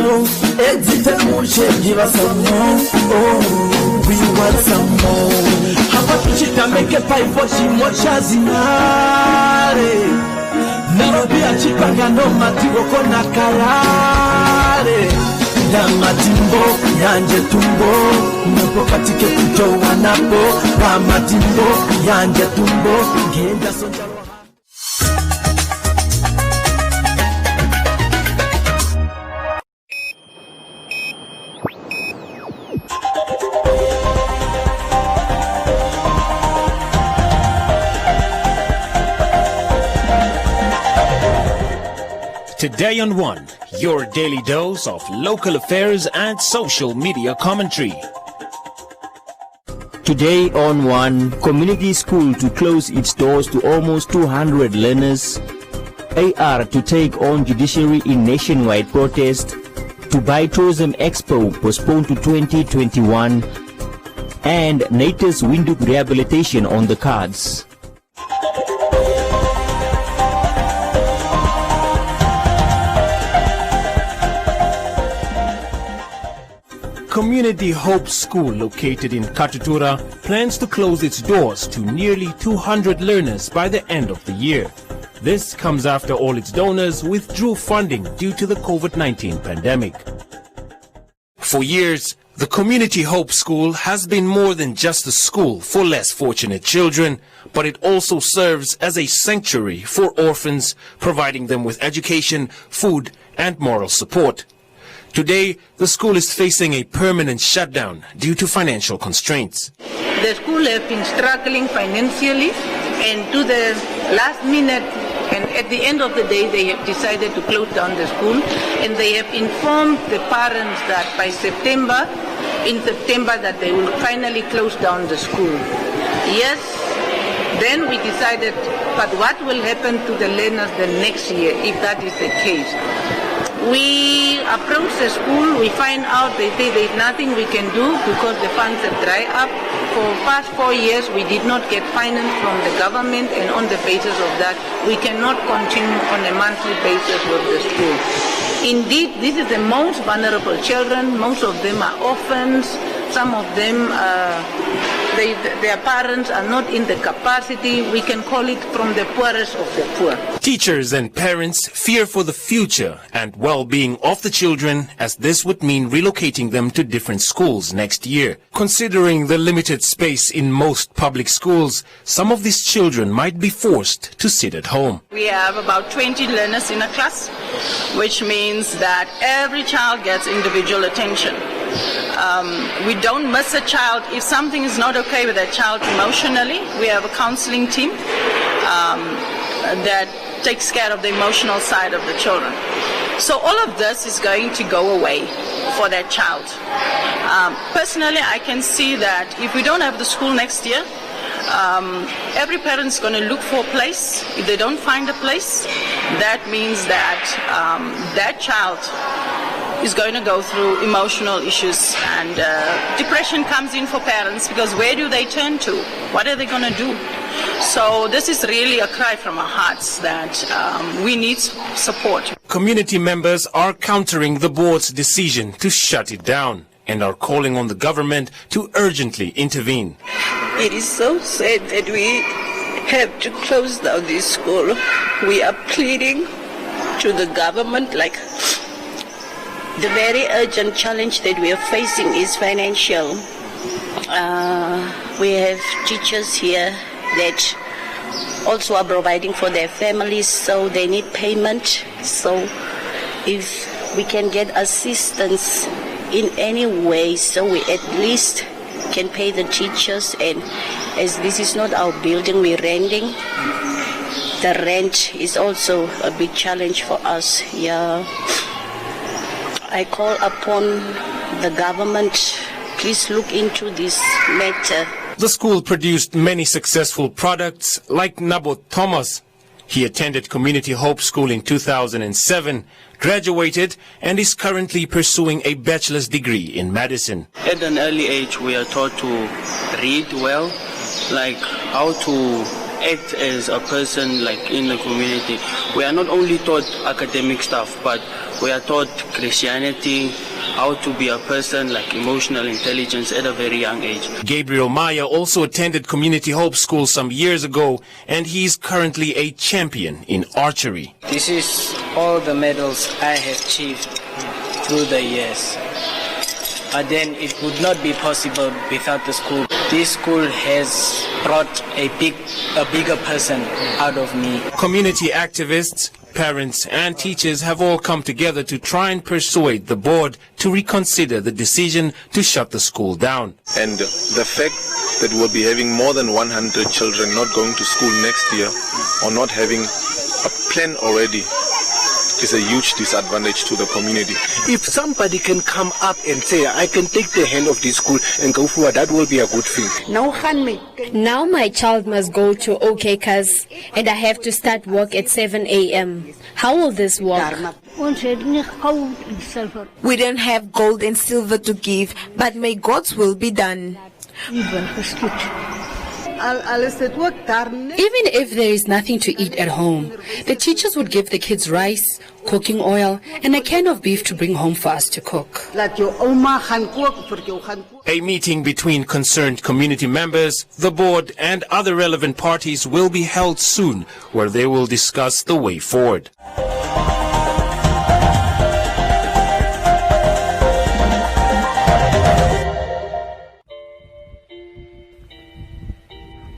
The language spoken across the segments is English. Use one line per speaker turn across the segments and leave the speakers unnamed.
more. Exit and motion, give us some more. Oh, we want some more. Hapa tuchita make a pipe for Chimocha Zinare. Nairobi achipanga no matigo kona karare. Na matimbo yanje tumbo napo katike kutoa napo. Na matimbo yanje tumbo ngenda sonja.
Today on One, your daily dose of local affairs and social media commentary.
Today on One, community school to close its doors to almost 200 learners. AR to take on judiciary in nationwide protest. Dubai Tourism Expo postponed to 2021. And Natus Windhoek rehabilitation on the cards.
Community Hope School, located in Katutura, plans to close its doors to nearly 200 learners by the end of the year. This comes after all its donors withdrew funding due to the COVID-19 pandemic. For years, the Community Hope School has been more than just a school for less fortunate children, but it also serves as a sanctuary for orphans, providing them with education, food, and moral support. Today, the school is facing a permanent shutdown due to financial constraints.
The school has been struggling financially, and to the last minute, and at the end of the day, they have decided to close down the school, and they have informed the parents that by September, that they will finally close down the school. Yes, then we decided, but what will happen to the learners the next year if that is the case? We approach the school, we find out they say there's nothing we can do because the funds have dried up. For the past 4 years, we did not get finance from the government, and on the basis of that, we cannot continue on a monthly basis with the school. Indeed, this is the most vulnerable children. Most of them are orphans. Some of them, their parents are not in the capacity. We can call it from the poorest of the poor.
Teachers and parents fear for the future and well-being of the children, as this would mean relocating them to different schools next year. Considering the limited space in most public schools, some of these children might be forced to sit at home.
We have about 20 learners in a class, which means that every child gets individual attention. We don't miss a child. If something is not okay with that child emotionally, we have a counseling team that takes care of the emotional side of the children. So all of this is going to go away for that child. Personally, I can see that if we don't have the school next year, every parent is going to look for a place. If they don't find a place, that means that that child is going to go through emotional issues, and depression comes in for parents because where do they turn to? What are they going to do? So this is really a cry from our hearts that we need support.
Community members are countering the board's decision to shut it down and are calling on the government to urgently intervene.
It is so sad that we have to close down this school. We are pleading to the government, like the very urgent challenge that we are facing is financial. We have teachers here that also are providing for their families, so they need payment. So if we can get assistance in any way, so we at least can pay the teachers, and as this is not our building, we're renting, the rent is also a big challenge for us. Yeah, I call upon the government, please look into this matter.
The school produced many successful products like Nabot Thomas. He attended Community Hope School in 2007, graduated, and is currently pursuing a bachelor's degree in medicine.
At an early age, we are taught to read well, like how to act as a person like in the community. We are not only taught academic stuff, but we are taught Christianity, how to be a person, like emotional intelligence at a very young age.
Gabriel Maya also attended Community Hope School some years ago, and he's currently a champion in archery.
This is all the medals I have achieved through the years. But then it would not be possible without the school. This school has brought a bigger person out of me.
Community activists, parents and teachers have all come together to try and persuade the board to reconsider the decision to shut the school down.
And the fact that we'll be having more than 100 children not going to school next year or not having a plan already is a huge disadvantage to the community.
If somebody can come up and say, I can take the hand of this school and go forward, that will be a good thing.
Now my child must go to OKCAS and I have to start work at 7 a.m. How will this work?
We don't have gold and silver to give, but may God's will be done.
Even if there is nothing to eat at home, the teachers would give the kids rice, cooking oil, and a can of beef to bring home for us to cook.
A meeting between concerned community members, the board, and other relevant parties will be held soon, where they will discuss the way forward.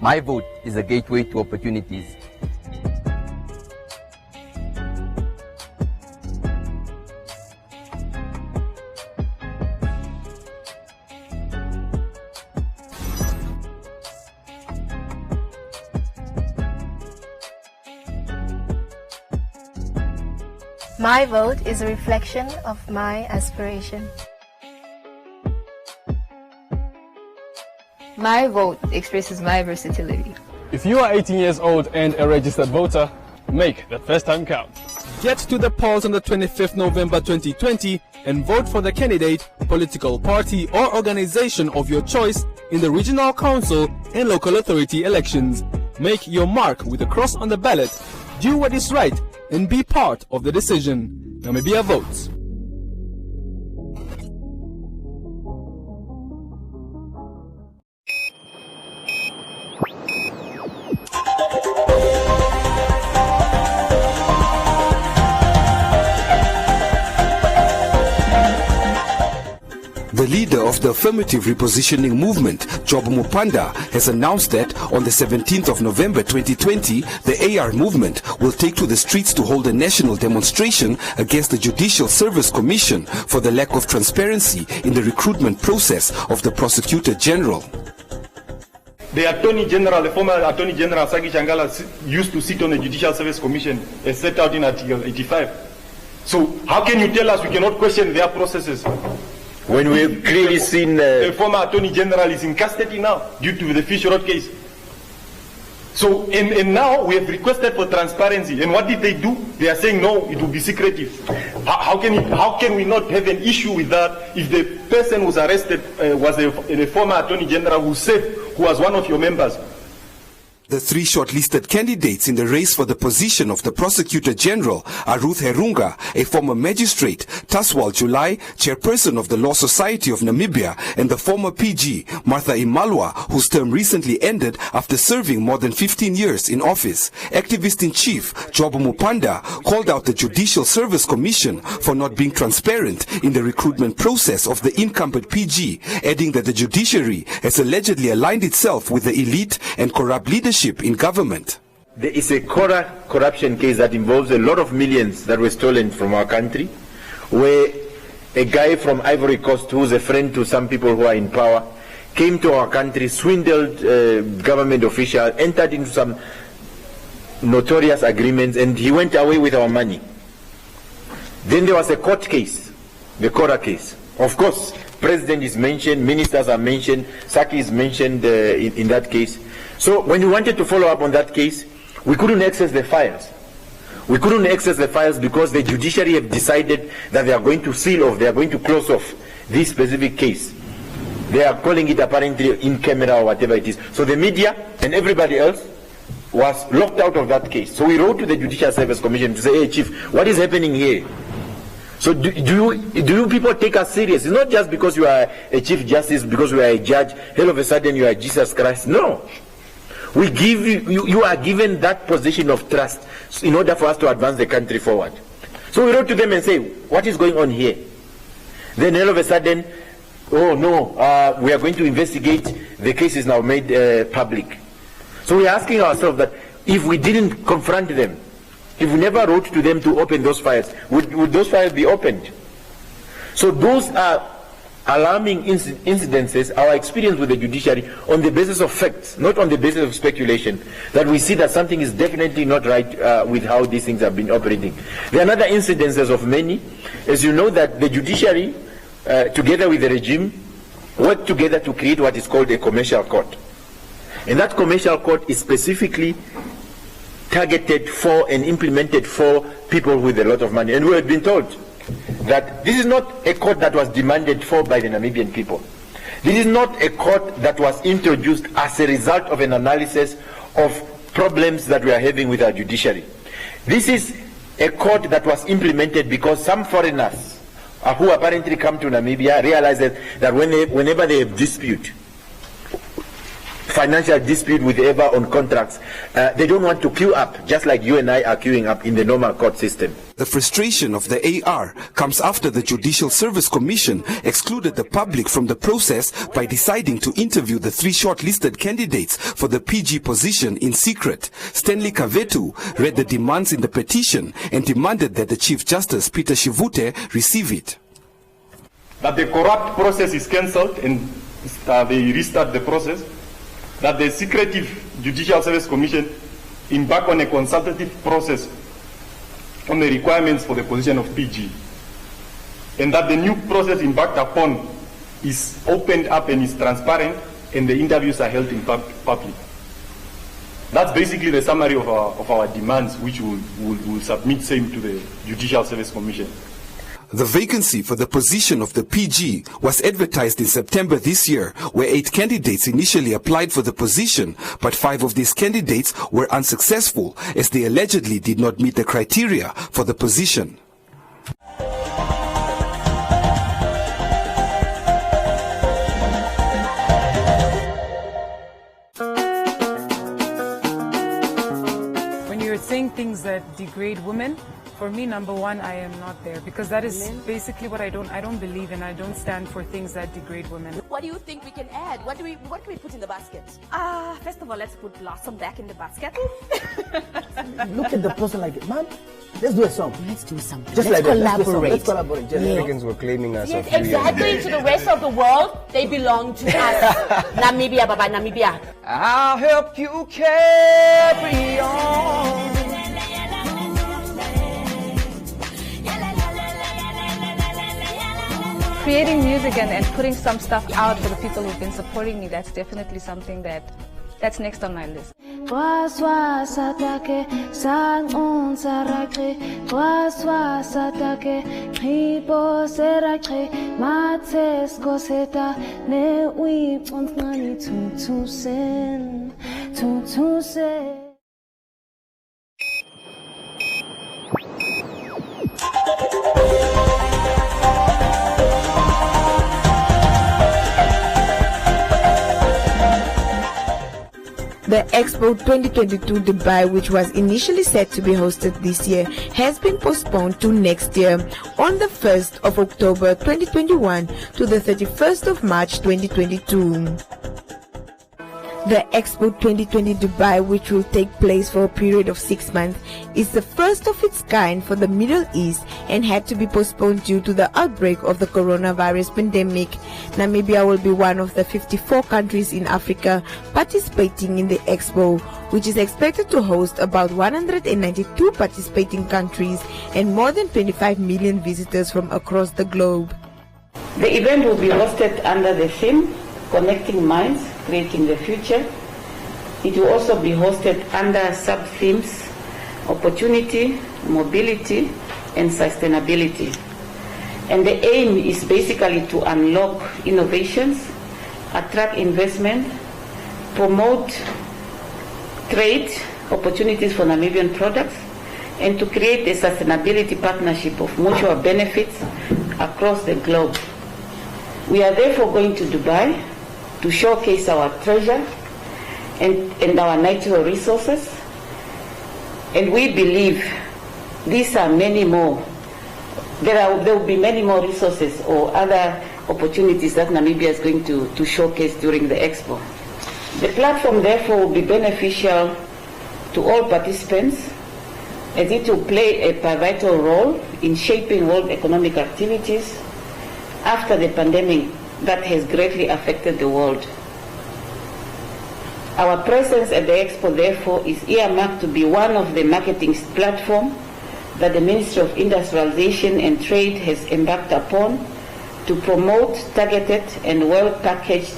My vote is a gateway to opportunities.
My vote is a reflection of my aspiration.
My vote expresses my versatility.
If you are 18 years old and a registered voter, make that first time count. Get to the polls on the 25th November 2020 and vote for the candidate, political party or organization of your choice in the regional council and local authority elections. Make your mark with a cross on the ballot. Do what is right and be part of the decision. Namibia votes.
The leader of the affirmative repositioning movement, Job Mupanda, has announced that on the 17th of November 2020, the AR movement will take to the streets to hold a national demonstration against the Judicial Service Commission for the lack of transparency in the recruitment process of the Prosecutor General.
The Attorney General, the former Attorney General Sagi Changala, used to sit on the Judicial Service Commission as set out in Article 85. So how can you tell us we cannot question their processes?
When we've clearly seen
the former Attorney General is in custody now due to the Fish Road case. So, and now we have requested for transparency. And what did they do? They are saying, no, it will be secretive. How can we not have an issue with that if the person who was arrested was a former Attorney General who was one of your members?
The three shortlisted candidates in the race for the position of the Prosecutor General are Ruth Herunga, a former magistrate, Taswal July, chairperson of the Law Society of Namibia, and the former PG, Martha Imalwa, whose term recently ended after serving more than 15 years in office. Activist-in-chief, Job Mupanda, called out the Judicial Service Commission for not being transparent in the recruitment process of the incumbent PG, adding that the judiciary has allegedly aligned itself with the elite and corrupt leadership in government.
There is a corruption case that involves a lot of millions that were stolen from our country, where a guy from Ivory Coast, who's a friend to some people who are in power, came to our country, swindled government officials, entered into some notorious agreements, and he went away with our money. Then there was a court case, the Kora case. Of course, President is mentioned, ministers are mentioned, Saki is mentioned in that case. So when we wanted to follow up on that case, we couldn't access the files. We couldn't access the files because the judiciary have decided that they are going to seal off, they are going to close off this specific case. They are calling it apparently in camera or whatever it is. So the media and everybody else was locked out of that case. So we wrote to the Judicial Service Commission to say, hey, Chief, what is happening here? So do you people take us serious? It's not just because you are a Chief Justice, because you are a judge, all of a sudden you are Jesus Christ. No. We give you are given that position of trust in order for us to advance the country forward. So we wrote to them and say, what is going on here? Then all of a sudden, oh no, we are going to investigate. The case is now made public. So we are asking ourselves that if we didn't confront them, if we never wrote to them to open those files, would those files be opened? So those are alarming incidences, our experience with the judiciary on the basis of facts, not on the basis of speculation, that we see that something is definitely not right with how these things have been operating. There are other incidences of many. As you know, that the judiciary, together with the regime, work together to create what is called a commercial court. And that commercial court is specifically targeted for and implemented for people with a lot of money. And we have been told that this is not a court that was demanded for by the Namibian people. This is not a court that was introduced as a result of an analysis of problems that we are having with our judiciary. This is a court that was implemented because some foreigners who apparently come to Namibia realize that whenever they have dispute, financial dispute with whoever on contracts, they don't want to queue up, just like you and I are queuing up in the normal court system.
The frustration of the AR comes after the Judicial Service Commission excluded the public from the process by deciding to interview the 3 shortlisted candidates for the PG position in secret. Stanley Kavetu read the demands in the petition and demanded that the Chief Justice Peter Shivute receive it.
That the corrupt process is cancelled and they restart the process. That the secretive Judicial Service Commission embark on a consultative process on the requirements for the position of PG, and that the new process embarked upon is opened up and is transparent, and the interviews are held in public. That's basically the summary of our demands, which we'll submit same to the Judicial Service Commission.
The vacancy for the position of the PG was advertised in September this year, where 8 candidates initially applied for the position, but 5 of these candidates were unsuccessful as they allegedly did not meet the criteria for the position.
When you're saying things that degrade women, for me, number one, I am not there, because that is basically what I don't believe in. I don't stand for things that degrade women.
What do you think we can add? What can we put in the basket? First of all, let's put Blossom back in the basket.
Look at the person like, man, let's do a song.
Let's do something.
Just
let's
like
collaborate.
Let's collaborate.
The Africans were claiming us.
Yes, exactly. To the rest of the world, they belong to us. Namibia, Baba, Namibia.
I'll help you carry on.
Creating music and putting some stuff out for the people who've been supporting me, that's definitely something that's next on my list.
The Expo 2022 Dubai, which was initially set to be hosted this year, has been postponed to next year on the 1st of October 2021 to the 31st of March 2022. The Expo 2020 Dubai, which will take place for a period of 6 months, is the first of its kind for the Middle East and had to be postponed due to the outbreak of the coronavirus pandemic. Namibia will be one of the 54 countries in Africa participating in the Expo, which is expected to host about 192 participating countries and more than 25 million visitors from across the globe.
The event will be hosted under the theme Connecting Minds, Creating the Future. It will also be hosted under sub-themes Opportunity, Mobility, and Sustainability. And the aim is basically to unlock innovations, attract investment, promote trade, opportunities for Namibian products, and to create a sustainability partnership of mutual benefits across the globe. We are therefore going to Dubai to showcase our treasure and our natural resources, and we believe these are many more. There will be many more resources or other opportunities that Namibia is going to showcase during the Expo. The platform therefore will be beneficial to all participants, as it will play a pivotal role in shaping world economic activities after the pandemic that has greatly affected the world. Our presence at the Expo, therefore, is earmarked to be one of the marketing platforms that the Ministry of Industrialization and Trade has embarked upon to promote targeted and well-packaged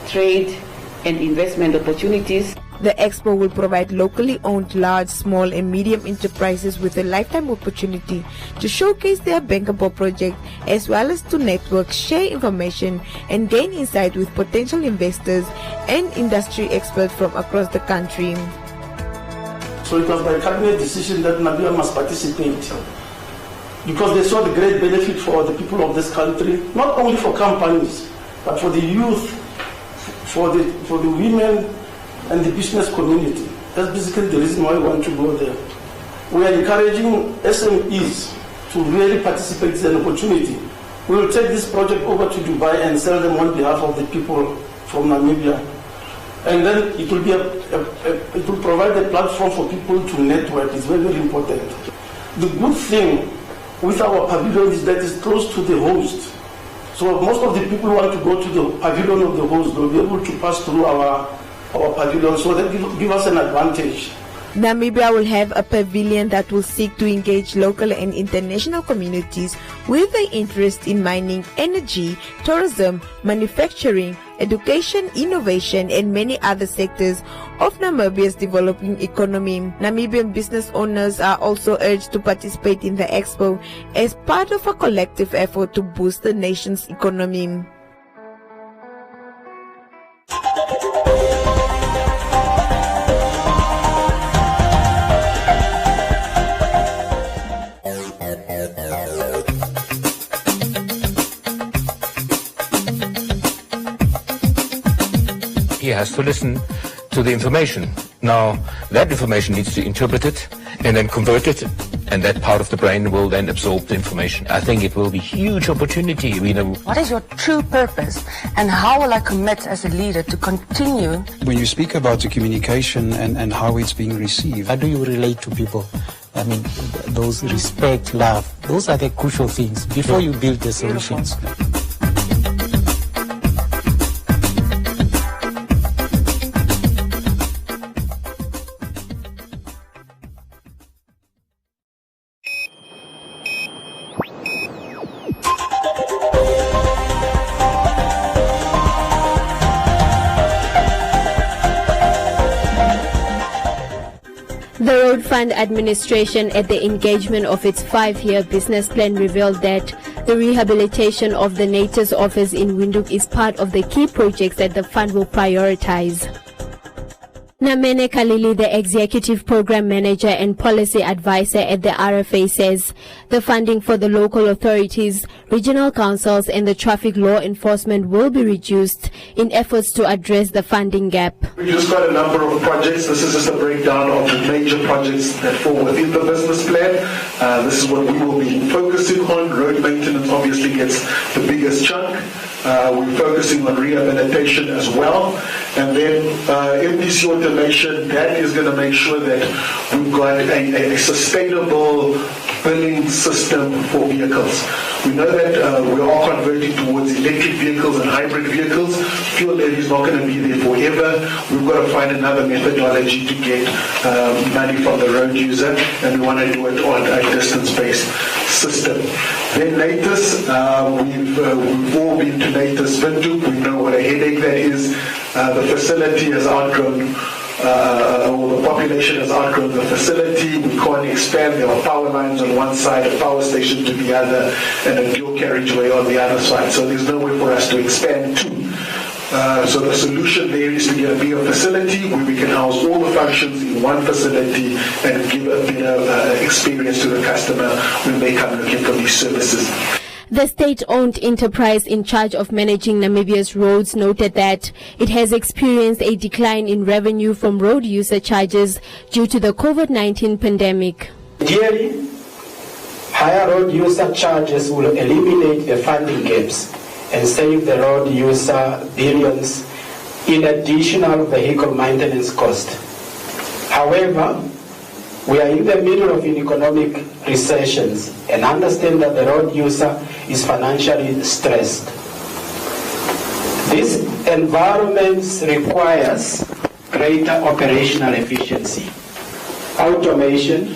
trade and investment opportunities.
The Expo will provide locally owned large, small and medium enterprises with a lifetime opportunity to showcase their bankable project, as well as to network, share information and gain insight with potential investors and industry experts from across the country.
So it was by cabinet decision that Namibia must participate, because they saw the great benefit for the people of this country, not only for companies, but for the youth, for the women and the business community. That's basically the reason why we want to go there. We are encouraging SMEs to really participate in an opportunity. We will take this project over to Dubai and sell them on behalf of the people from Namibia. And then it will be it will provide a platform for people to network. It's very, very important. The good thing with our pavilion is that it's close to the host. So most of the people who want to go to the pavilion of the host, they'll be able to pass through our pavilion, so that give us an advantage.
Namibia will have a pavilion that will seek to engage local and international communities with their interest in mining, energy, tourism, manufacturing, education, innovation, and many other sectors of Namibia's developing economy. Namibian business owners are also urged to participate in the Expo as part of a collective effort to boost the nation's economy.
He has to listen to the information. Now, that information needs to interpret it and then convert it, and that part of the brain will then absorb the information. I think it will be a huge opportunity.
What is your true purpose, and how will I commit as a leader to continue?
When you speak about the communication and how it's being received,
how do you relate to people? I mean, those respect, love, those are the crucial things before you build the solutions.
The Road Fund Administration, at the engagement of its 5-year business plan, revealed that the rehabilitation of the NATO's office in Windhoek is part of the key projects that the fund will prioritize. Namene Kalili, the Executive Program Manager and Policy Advisor at the RFA, says the funding for the local authorities, regional councils and the traffic law enforcement will be reduced in efforts to address the funding gap.
We've just got a number of projects. This is just a breakdown of the major projects that fall within the business plan. This is what we will be focusing on. Road maintenance obviously gets the biggest chunk. We're focusing on rehabilitation as well. And then MDC automation, that is going to make sure that we've got a sustainable billing system for vehicles. We know that we are converting towards electric vehicles and hybrid vehicles. Fuel levy is not going to be there forever. We've got to find another methodology to get money from the road user, and we want to do it on a distance-based system. Then NATOS, we've all been to NATOS Windhoek. We know what a headache that is. The facility has outgrown, or the population has outgrown the facility. We can't expand. There are power lines on one side, a power station to the other, and a dual carriageway on the other side. So there's nowhere for us to expand to. So the solution there is to get a bigger facility where we can house all the functions in one facility and give a better experience to the customer when they come looking for these services.
The state-owned enterprise in charge of managing Namibia's roads noted that it has experienced a decline in revenue from road user charges due to the COVID-19 pandemic.
Ideally, higher road user charges will eliminate the funding gaps and save the road user billions in additional vehicle maintenance cost. However, we are in the middle of an economic recession and understand that the road user is financially stressed. This environment requires greater operational efficiency, automation,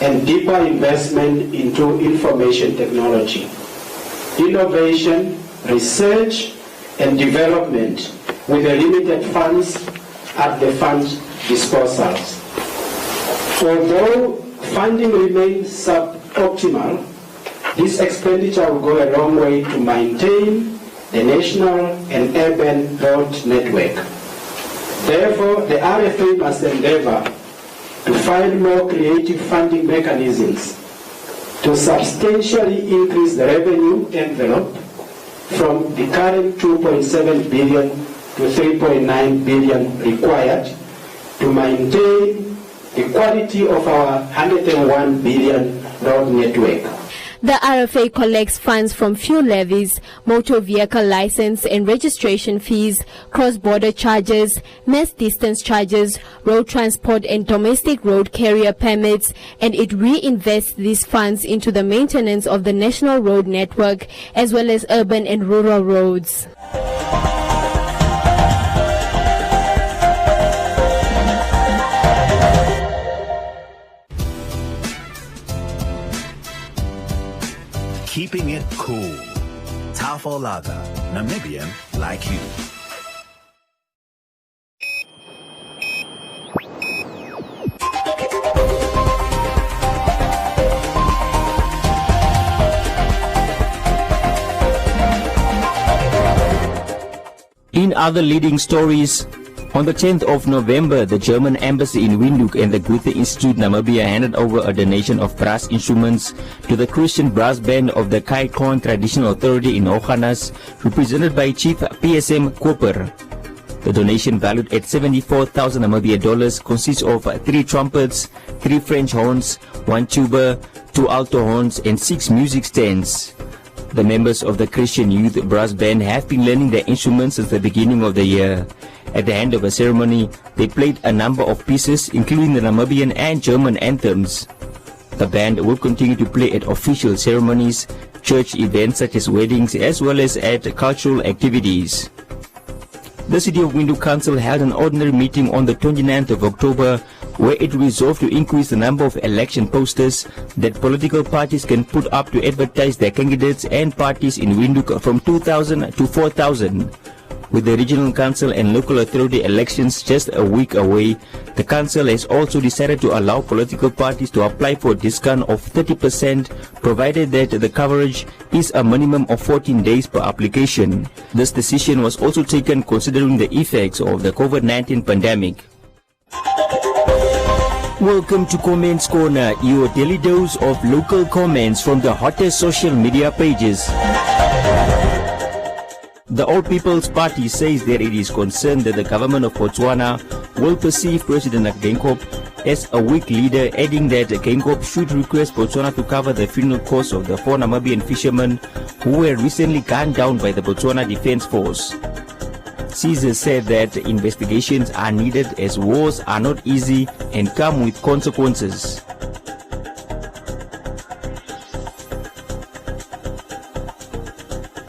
and deeper investment into information technology, innovation, research, and development with the limited funds at the fund disposals. Although funding remains suboptimal, this expenditure will go a long way to maintain the national and urban road network. Therefore, the RFA must endeavor to find more creative funding mechanisms to substantially increase the revenue envelope from the current 2.7 billion to 3.9 billion required to maintain the quality of our 101 billion road network.
The RFA collects funds from fuel levies, motor vehicle license and registration fees, cross-border charges, mass distance charges, road transport and domestic road carrier permits, and it reinvests these funds into the maintenance of the national road network as well as urban and rural roads.
Keeping it cool. Tafel Lager, Namibian like you.
In other leading stories, on the 10th of November, the German embassy in Windhoek and the Goethe Institute Namibia handed over a donation of brass instruments to the Christian brass band of the Kaikon Traditional Authority in Oganas, represented by Chief PSM Koper. The donation, valued at 74,000 Namibia dollars, consists of 3 trumpets, 3 French horns, 1 tuba, 2 alto horns, and 6 music stands. The members of the Christian Youth Brass Band have been learning their instruments since the beginning of the year. At the handover ceremony, they played a number of pieces, including the Namibian and German anthems. The band will continue to play at official ceremonies, church events such as weddings, as well as at cultural activities. The City of Windhoek Council held an ordinary meeting on the 29th of October where it resolved to increase the number of election posters that political parties can put up to advertise their candidates and parties in Windhoek from 2,000 to 4,000. With the regional council and local authority elections just a week away, the council has also decided to allow political parties to apply for a discount of 30%, provided that the coverage is a minimum of 14 days per application. This decision was also taken considering the effects of the COVID-19 pandemic. Welcome to Comments Corner, your daily dose of local comments from the hottest social media pages. The All People's Party says that it is concerned that the government of Botswana will perceive President Geingob as a weak leader, adding that Geingob should request Botswana to cover the funeral costs of the 4 Namibian fishermen who were recently gunned down by the Botswana Defence Force. Caesar said that investigations are needed as wars are not easy and come with consequences.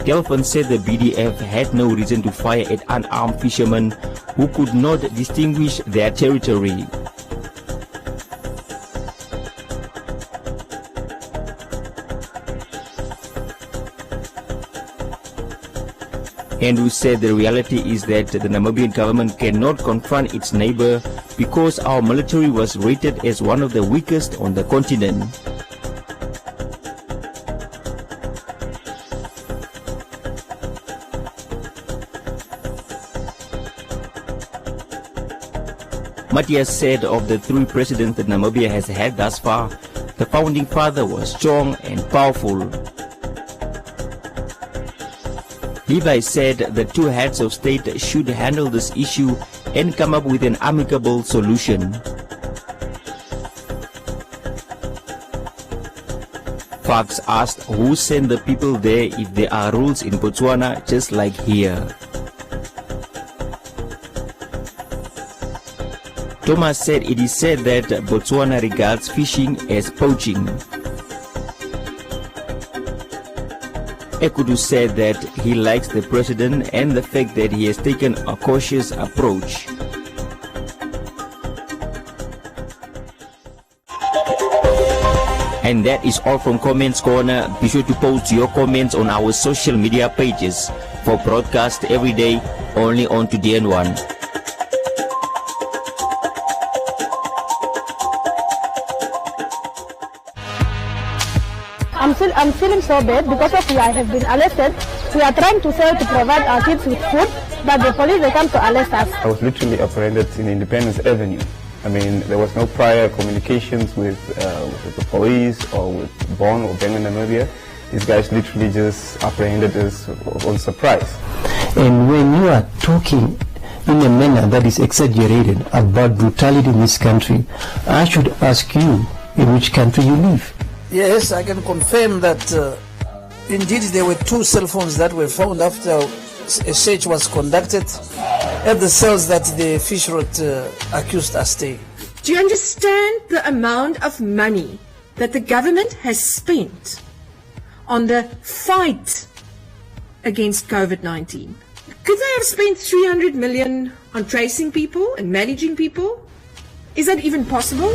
Delphin said the BDF had no reason to fire at unarmed fishermen who could not distinguish their territory. Andrew said the reality is that the Namibian government cannot confront its neighbor because our military was rated as one of the weakest on the continent. Matthias said of the three presidents that Namibia has had thus far, the founding father was strong and powerful. Levi said the two heads of state should handle this issue and come up with an amicable solution. Fox asked who sent the people there if there are rules in Botswana just like here. Thomas said it is said that Botswana regards fishing as poaching. Ekudu said that he likes the president and the fact that he has taken a cautious approach. And that is all from Comments Corner. Be sure to post your comments on our social media pages for broadcast every day only on Today and One.
I'm feeling so bad because of I have been arrested. We are trying to sell to provide our kids with food, but the police, they come to arrest us.
I was literally apprehended in Independence Avenue. I mean, there was no prior communications with the police or with Bonn or Benga Namibia. These guys literally just apprehended us on surprise.
And when you are talking in a manner that is exaggerated about brutality in this country, I should ask you in which country you live.
Yes, I can confirm that indeed there were two cell phones that were found after a search was conducted at the cells that the fish rod accused us staying.
Do you understand the amount of money that the government has spent on the fight against COVID-19? Could they have spent 300 million on tracing people and managing people? Is that even possible?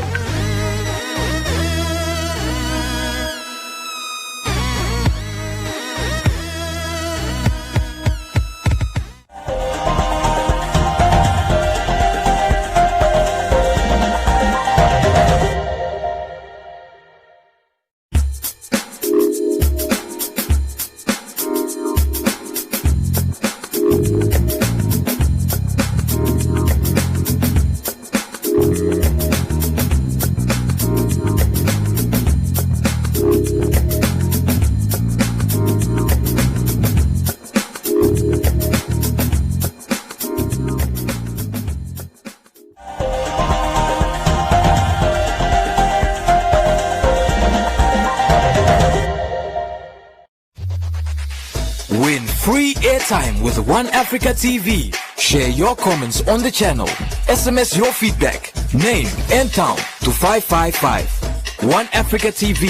Win free airtime with One Africa TV. Share your comments on the channel. SMS your feedback, name and town to 555. One Africa TV.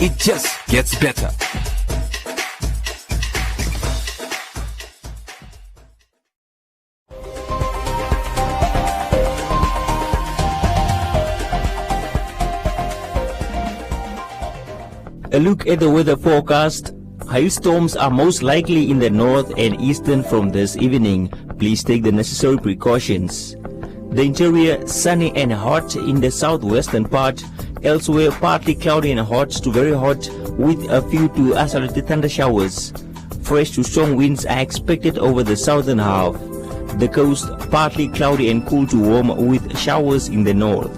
It just gets better.
A look at the weather forecast. Hailstorms are most likely in the north and eastern from this evening. Please take the necessary precautions. The interior sunny and hot in the southwestern part. Elsewhere partly cloudy and hot to very hot with a few to isolated thunder showers. Fresh to strong winds are expected over the southern half. The coast partly cloudy and cool to warm with showers in the north.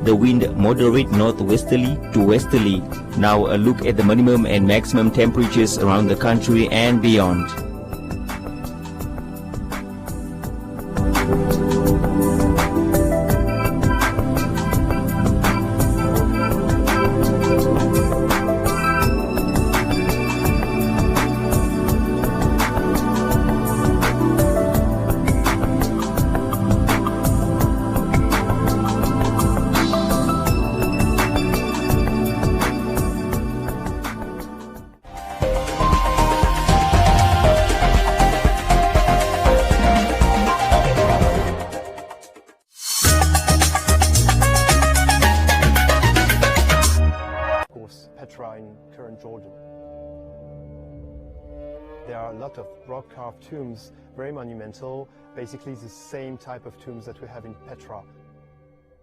The wind moderate northwesterly to westerly. Now a look at the minimum and maximum temperatures around the country and beyond.
There are a lot of rock-carved tombs, very monumental, basically the same type of tombs that we have in Petra.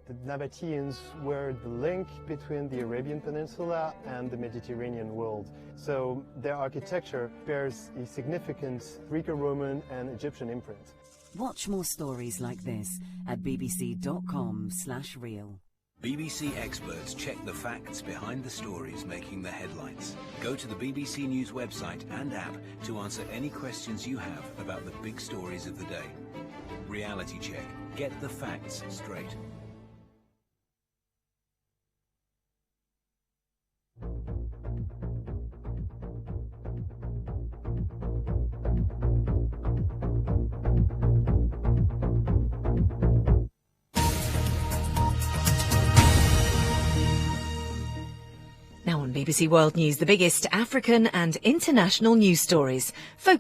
The Nabateans were the link between the Arabian Peninsula and the Mediterranean world. So their architecture bears a significant Greco-Roman and Egyptian imprint.
Watch more stories like this at bbc.com/real.
BBC experts check the facts behind the stories making the headlines. Go to the BBC News website and app to answer any questions you have about the big stories of the day. Reality Check. Get the facts straight.
Now on BBC World News, the biggest African and international news stories. Focus